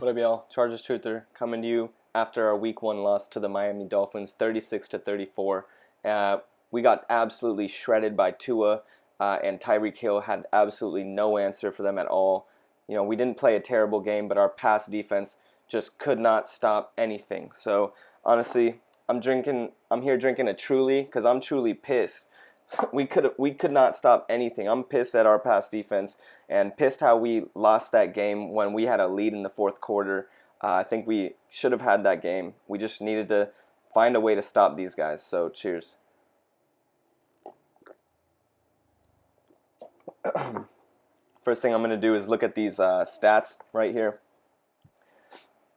What up, y'all? Chargers Truther coming to you after our Week 1 loss to the Miami Dolphins, 36-34. We got absolutely shredded by Tua, and Tyreek Hill had absolutely no answer for them at all. You know, we didn't play a terrible game, but our pass defense just could not stop anything. So honestly, I'm here drinking a Truly because I'm truly pissed. We could not stop anything. I'm pissed at our pass defense and pissed how we lost that game when we had a lead in the fourth quarter. I think we should have had that game. We just needed to find a way to stop these guys. So cheers. First thing I'm going to do is look at these stats right here.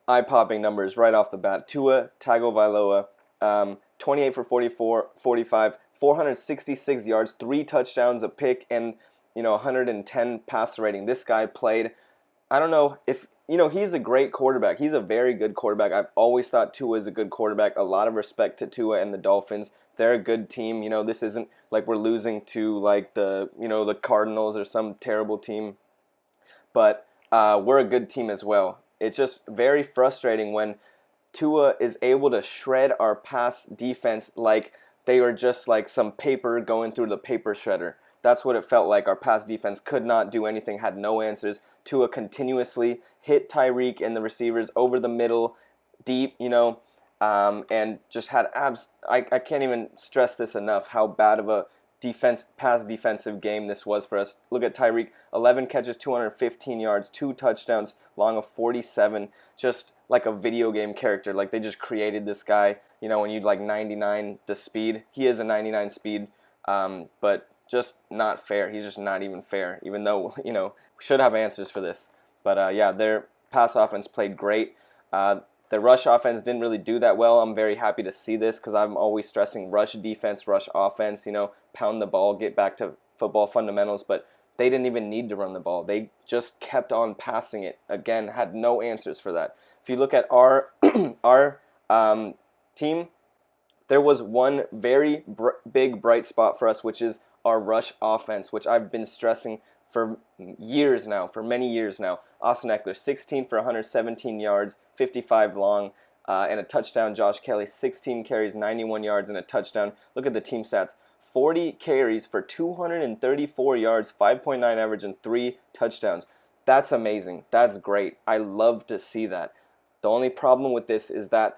Eye-popping numbers right off the bat. Tua Tagovailoa, 28 for 45, 466 yards, 3 touchdowns, a pick, and 110 passer rating. This guy played. I don't know if he's a great quarterback. He's a very good quarterback. I've always thought Tua is a good quarterback. A lot of respect to Tua and the Dolphins. They're a good team. This isn't like we're losing to like the Cardinals or some terrible team, but we're a good team as well. It's just very frustrating when Tua is able to shred our pass defense like they were just like some paper going through the paper shredder. That's what it felt like. Our pass defense could not do anything, had no answers. Tua continuously hit Tyreek and the receivers over the middle, deep, and just had abs. I can't even stress this enough, how bad of a pass defensive game this was for us. Look at Tyreek, 11 catches, 215 yards, 2 touchdowns, long of 47, just like a video game character. Like they just created this guy, when you'd like 99 the speed. He is a 99 speed, but just not fair. He's just not even fair, even though, we should have answers for this. But yeah, their pass offense played great. The rush offense didn't really do that well. I'm very happy to see this because I'm always stressing rush defense, rush offense, pound the ball, get back to football fundamentals. But they didn't even need to run the ball. They just kept on passing it. Again, had no answers for that. If you look at our team, there was one very big bright spot for us, which is our rush offense, which I've been stressing for years now, for many years now. Austin Eckler, 16 for 117 yards, 55 long, and a touchdown. Josh Kelly, 16 carries, 91 yards, and a touchdown. Look at the team stats. 40 carries for 234 yards, 5.9 average, and 3 touchdowns. That's amazing. That's great. I love to see that. The only problem with this is that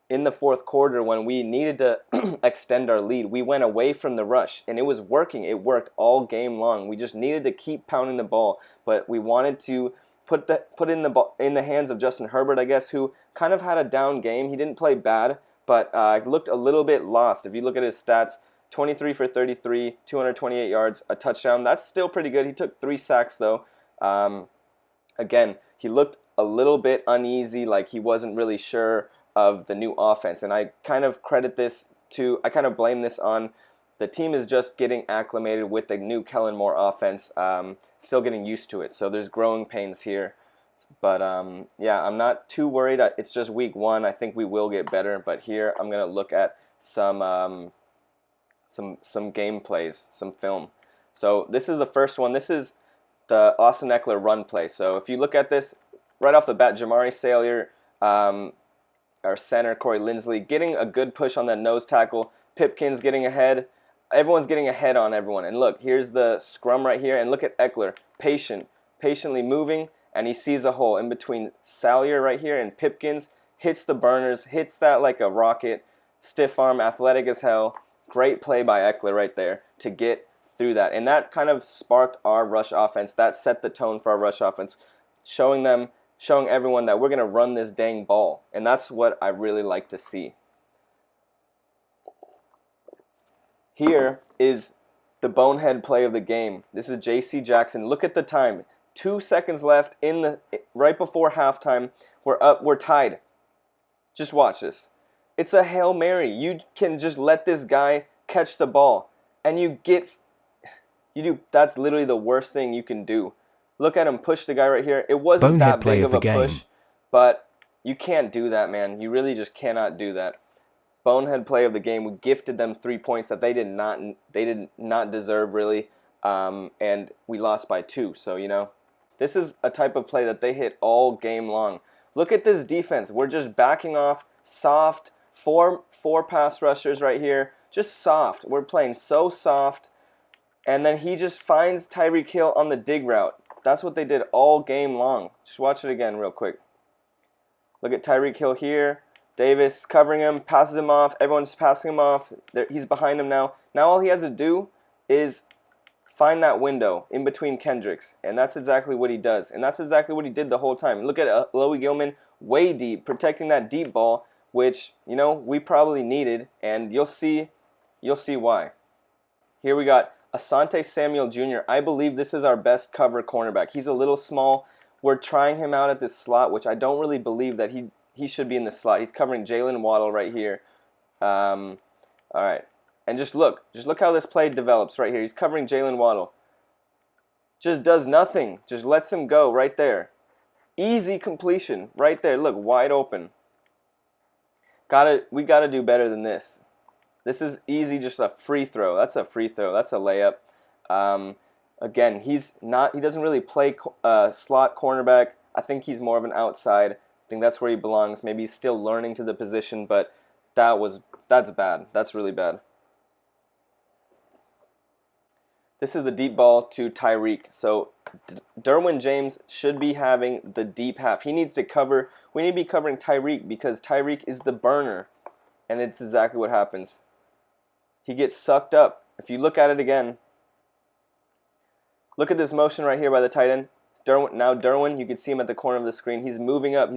in the fourth quarter, when we needed to extend our lead, we went away from the rush, and it was working. It worked all game long. We just needed to keep pounding the ball, but we wanted to put in the hands of Justin Herbert, I guess, who kind of had a down game. He didn't play bad, but looked a little bit lost. If you look at his stats, 23 for 33, 228 yards, a touchdown. That's still pretty good. He took 3 sacks, though. Again, he looked a little bit uneasy, like he wasn't really sure of the new offense. And I kind of blame this on the team is just getting acclimated with the new Kellen Moore offense, still getting used to it. So there's growing pains here. But yeah, I'm not too worried. It's just week 1. I think we will get better. But here I'm going to look at some game plays, some film. So this is the first one. This is the Austin Eckler run play. So if you look at this, right off the bat, Jamari Salyer, our center, Corey Linsley, getting a good push on that nose tackle. Pipkins getting ahead. Everyone's getting ahead on everyone. And look, here's the scrum right here. And look at Eckler, patiently moving. And he sees a hole in between Salyer right here and Pipkins. Hits the burners, hits that like a rocket. Stiff arm, athletic as hell. Great play by Eckler right there to get through that. And that kind of sparked our rush offense. That set the tone for our rush offense, showing everyone that we're going to run this dang ball. And that's what I really like to see. Here is the bonehead play of the game. This is J.C. Jackson. Look at the time. 2 seconds left right before halftime. We're tied. Just watch this. It's a Hail Mary. You can just let this guy catch the ball. And that's literally the worst thing you can do. Look at him push the guy right here. It wasn't that big of a push, but you can't do that, man. You really just cannot do that. Bonehead play of the game. We gifted them 3 points that they did not deserve, really, and we lost by 2. So, this is a type of play that they hit all game long. Look at this defense. We're just backing off, soft, four pass rushers right here, just soft. We're playing so soft, and then he just finds Tyreek Hill on the dig route. That's what they did all game long. Just watch it again real quick. Look at Tyreek Hill here. Davis covering him, passes him off. Everyone's passing him off. He's behind him now. Now all he has to do is find that window in between Kendricks, and that's exactly what he does. And that's exactly what he did the whole time. Look at Loey Gilman way deep, protecting that deep ball, which, you know, we probably needed, and you'll see why. Here we got Asante Samuel Jr. I believe this is our best cover cornerback. He's a little small. We're trying him out at this slot, which I don't really believe that he should be in the slot. He's covering Jalen Waddle right here. All right. And just look how this play develops right here. He's covering Jalen Waddle. Just does nothing. Just lets him go right there. Easy completion right there. Look, wide open. We gotta do better than this. This is easy, just a free throw. That's a free throw. That's a layup. Again, he doesn't really play slot cornerback. I think he's more of an outside. I think that's where he belongs. Maybe he's still learning to the position, but that's bad. That's really bad. This is the deep ball to Tyreek. So Derwin James should be having the deep half. He needs to cover. We need to be covering Tyreek because Tyreek is the burner. And it's exactly what happens. He gets sucked up. If you look at it again, look at this motion right here by the tight end. Derwin, you can see him at the corner of the screen. He's moving up.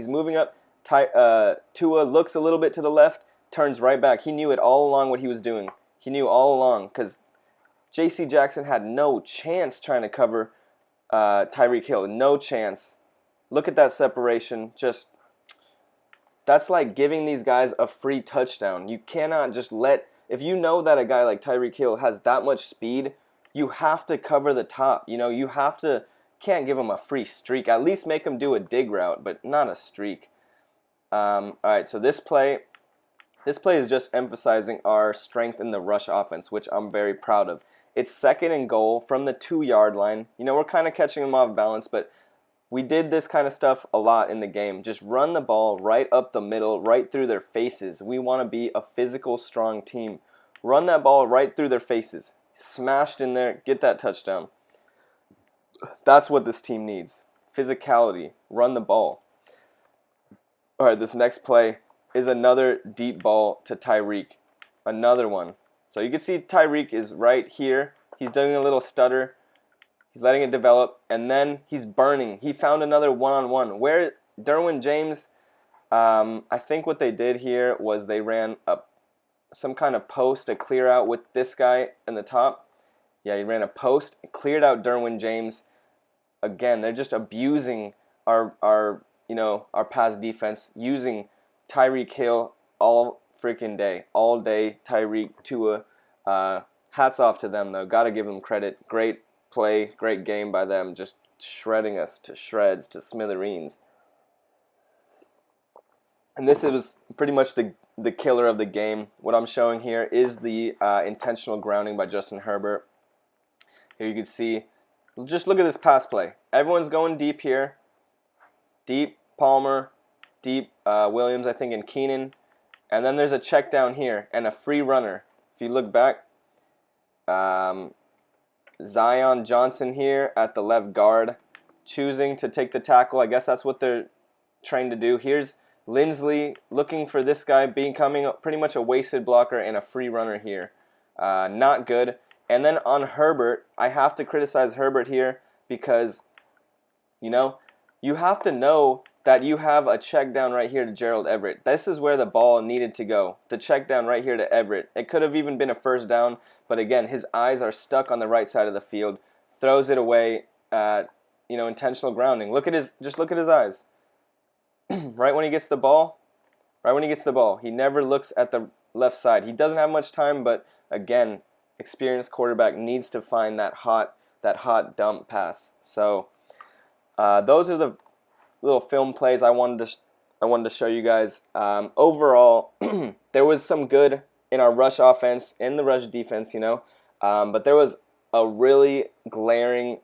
Tua looks a little bit to the left, turns right back. He knew it all along what he was doing. He knew all along because J.C. Jackson had no chance trying to cover Tyreek Hill. No chance. Look at that separation. That's like giving these guys a free touchdown. You cannot just if you know that a guy like Tyreek Hill has that much speed, you have to cover the top. You know, can't give him a free streak. At least make him do a dig route, but not a streak. All right, so this play is just emphasizing our strength in the rush offense, which I'm very proud of. It's 2nd and goal from the 2-yard line. You know, we're kind of catching them off balance, but we did this kind of stuff a lot in the game. Just run the ball right up the middle, right through their faces. We want to be a physical, strong team. Run that ball right through their faces. Smashed in there, get that touchdown. That's what this team needs. Physicality. Run the ball. All right, this next play is another deep ball to Tyreek. Another one. So you can see Tyreek is right here. He's doing a little stutter. He's letting it develop, and then he's burning. He found another one-on-one. Where Derwin James, I think what they did here was they ran some kind of post to clear out with this guy in the top. Yeah, he ran a post, cleared out Derwin James. Again, they're just abusing our pass defense, using Tyreek Hill all freaking day. All day, Tyreek, Tua. Hats off to them, though. Got to give them credit. Great play, great game by them. Just shredding us to shreds, to smithereens. And this was pretty much the killer of the game. What I'm showing here is the intentional grounding by Justin Herbert. Here you can see, just look at this pass play. Everyone's going deep here. Deep Palmer, deep Williams, I think, and Keenan. And then there's a check down here and a free runner. If you look back, Zion Johnson here at the left guard, choosing to take the tackle. I guess that's what they're trying to do. Here's Lindsley looking for this guy, becoming pretty much a wasted blocker and a free runner here. Not good. And then on Herbert, I have to criticize Herbert here because, you have to know that you have a check down right here to Gerald Everett. This is where the ball needed to go. The check down right here to Everett. It could have even been a first down, but again, his eyes are stuck on the right side of the field. Throws it away at, intentional grounding. Just look at his eyes. Right when he gets the ball, he never looks at the left side. He doesn't have much time, but again, experienced quarterback needs to find that hot dump pass. So those are the little film plays I wanted to show you guys. Overall, there was some good in our rush offense, in the rush defense, but there was a really glaring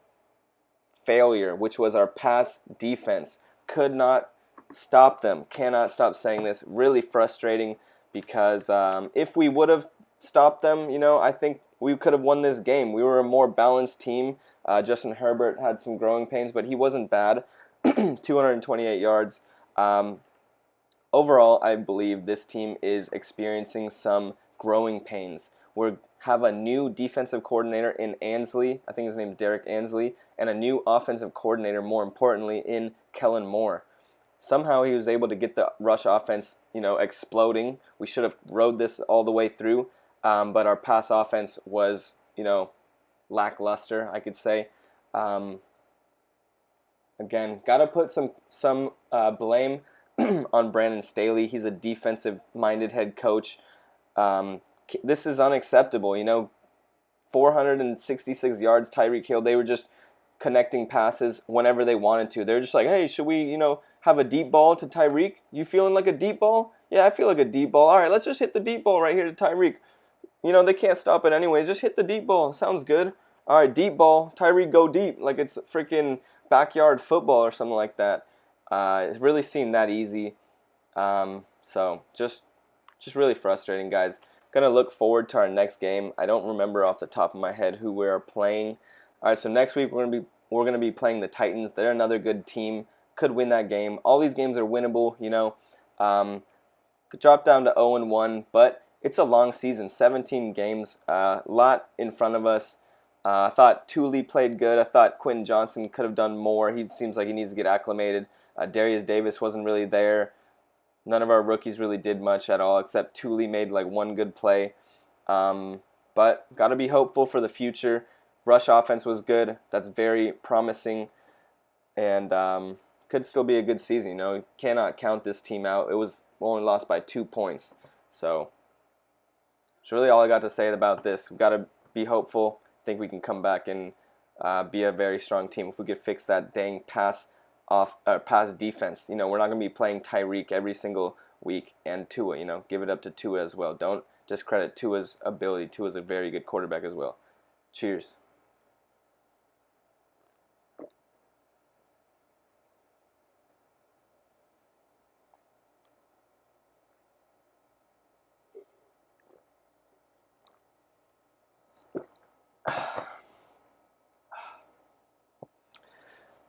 failure, which was our pass defense. Could not Stop them. Cannot stop saying this. Really frustrating because if we would have stopped them, I think we could have won this game. We were a more balanced team. Justin Herbert had some growing pains, but he wasn't bad. 228 yards. Overall, I believe this team is experiencing some growing pains. We have a new defensive coordinator in Ansley. I think his name is Derek Ansley, and a new offensive coordinator, more importantly, in Kellen Moore. Somehow he was able to get the rush offense, exploding. We should have rode this all the way through, but our pass offense was, lackluster, I could say. Again, got to put some blame on Brandon Staley. He's a defensive-minded head coach. This is unacceptable. 466 yards, Tyreek Hill. They were just connecting passes whenever they wanted to. They're just like, hey, should we, have a deep ball to Tyreek? You feeling like a deep ball? Yeah, I feel like a deep ball. All right, let's just hit the deep ball right here to Tyreek. They can't stop it anyways. Just hit the deep ball. Sounds good. All right, deep ball. Tyreek, go deep. Like it's freaking backyard football or something like that. It really seemed that easy. So just really frustrating, guys. Gonna look forward to our next game. I don't remember off the top of my head who we are playing. All right, so next week we're gonna be playing the Titans. They're another good team. Could win that game. All these games are winnable. Could drop down to 0-1, but it's a long season. 17 games, a lot in front of us. I thought Thule played good. I thought Quentin Johnson could have done more. He seems like he needs to get acclimated. Darius Davis wasn't really there. None of our rookies really did much at all, except Thule made like one good play. But got to be hopeful for the future. Rush offense was good. That's very promising. And could still be a good season. You cannot count this team out. It was only lost by 2 points. So that's really all I got to say about this. We've got to be hopeful. I think we can come back and be a very strong team if we could fix that dang pass defense. We're not going to be playing Tyreek every single week, and Tua. Give it up to Tua as well. Don't discredit Tua's ability. Tua's a very good quarterback as well. Cheers.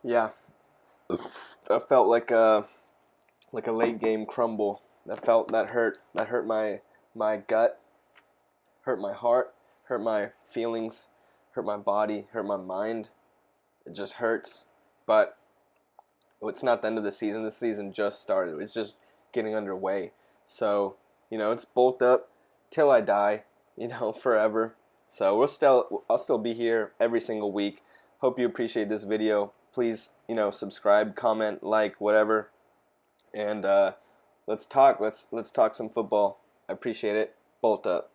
Yeah, that felt like a late game crumble. That hurt. That hurt my gut, hurt my heart, hurt my feelings, hurt my body, hurt my mind. It just hurts. But it's not the end of the season. The season just started. It's just getting underway. So, it's bolt up till I die, forever. So I'll still be here every single week. Hope you appreciate this video. Please, subscribe, comment, like, whatever. And let's talk. Let's talk some football. I appreciate it. Bolt up.